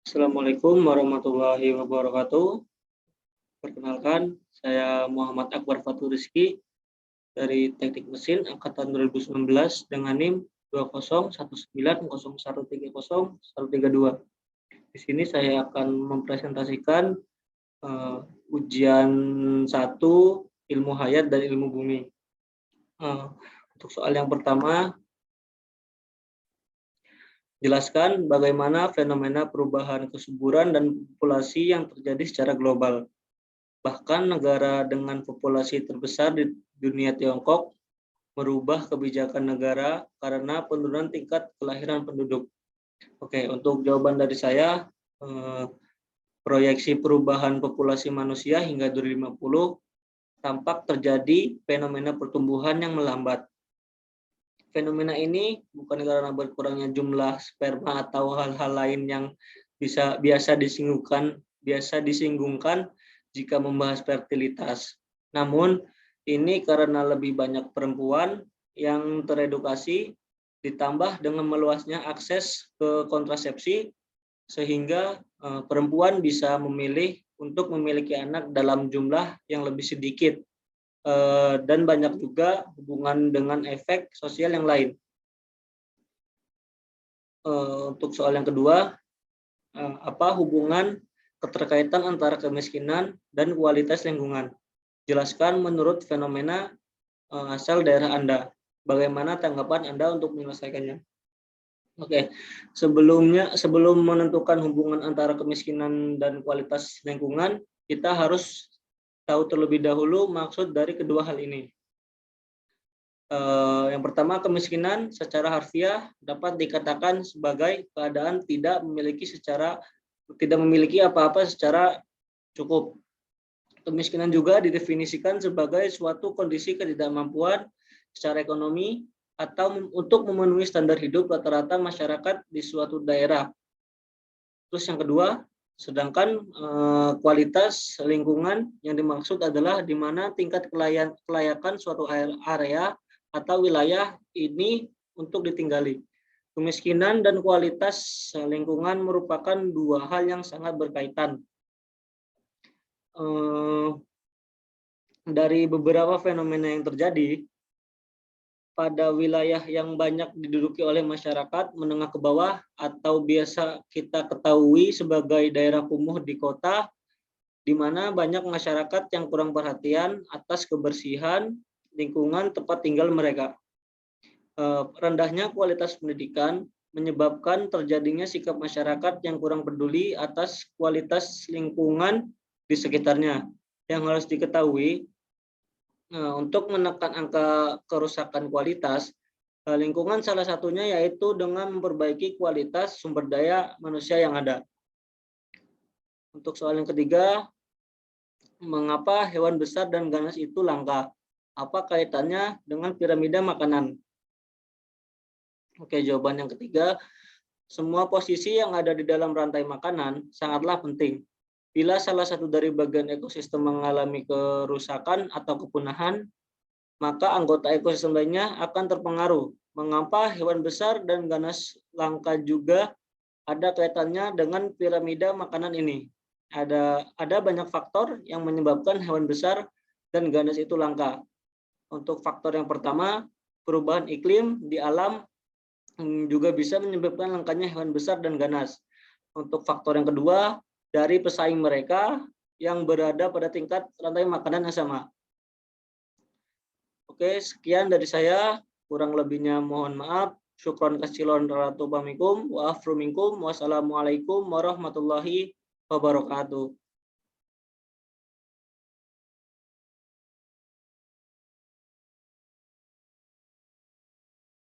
Assalamualaikum warahmatullahi wabarakatuh. Perkenalkan, saya Muhammad Akbar Fatur Rizky dari Teknik Mesin Angkatan 2019 dengan NIM 201901301032. Di sini saya akan mempresentasikan ujian 1 ilmu hayat dan ilmu bumi. Untuk soal yang pertama, jelaskan bagaimana fenomena perubahan kesuburan dan populasi yang terjadi secara global. Bahkan negara dengan populasi terbesar di dunia, Tiongkok, merubah kebijakan negara karena penurunan tingkat kelahiran penduduk. Oke, untuk jawaban dari saya, proyeksi perubahan populasi manusia hingga 2050 tampak terjadi fenomena pertumbuhan yang melambat. Fenomena ini bukan karena berkurangnya jumlah sperma atau hal-hal lain yang biasa disinggungkan jika membahas fertilitas. Namun, ini karena lebih banyak perempuan yang teredukasi ditambah dengan meluasnya akses ke kontrasepsi sehingga perempuan bisa memilih untuk memiliki anak dalam jumlah yang lebih sedikit. Dan banyak juga hubungan dengan efek sosial yang lain. Untuk soal yang kedua, apa hubungan keterkaitan antara kemiskinan dan kualitas lingkungan? Jelaskan menurut fenomena asal daerah Anda. Bagaimana tanggapan Anda untuk menyelesaikannya? Oke, sebelum menentukan hubungan antara kemiskinan dan kualitas lingkungan, kita harus tahu terlebih dahulu maksud dari kedua hal ini. Yang pertama, kemiskinan secara harfiah dapat dikatakan sebagai keadaan tidak memiliki apa-apa secara cukup. Kemiskinan juga didefinisikan sebagai suatu kondisi ketidakmampuan secara ekonomi atau untuk memenuhi standar hidup rata-rata masyarakat di suatu daerah. Terus yang kedua, sedangkan kualitas lingkungan yang dimaksud adalah di mana tingkat kelayakan suatu area atau wilayah ini untuk ditinggali. Kemiskinan dan kualitas lingkungan merupakan dua hal yang sangat berkaitan. Dari beberapa fenomena yang terjadi, pada wilayah yang banyak diduduki oleh masyarakat menengah ke bawah atau biasa kita ketahui sebagai daerah kumuh di kota, di mana banyak masyarakat yang kurang perhatian atas kebersihan lingkungan tempat tinggal mereka. Rendahnya kualitas pendidikan menyebabkan terjadinya sikap masyarakat yang kurang peduli atas kualitas lingkungan di sekitarnya. Yang harus diketahui, untuk menekan angka kerusakan kualitas lingkungan salah satunya yaitu dengan memperbaiki kualitas sumber daya manusia yang ada. Untuk soal yang ketiga, mengapa hewan besar dan ganas itu langka? Apa kaitannya dengan piramida makanan? Oke, jawaban yang ketiga, semua posisi yang ada di dalam rantai makanan sangatlah penting. Bila salah satu dari bagian ekosistem mengalami kerusakan atau kepunahan, maka anggota ekosistem lainnya akan terpengaruh. Mengapa hewan besar dan ganas langka juga ada kaitannya dengan piramida makanan ini? Ada banyak faktor yang menyebabkan hewan besar dan ganas itu langka. Untuk faktor yang pertama, perubahan iklim di alam juga bisa menyebabkan langkanya hewan besar dan ganas. Untuk faktor yang kedua, dari pesaing mereka yang berada pada tingkat rantai makanan yang sama. Oke, sekian dari saya. Kurang lebihnya mohon maaf. Syukron kasilon ratu pamikum. Wa afru minkum. Wassalamualaikum warahmatullahi wabarakatuh.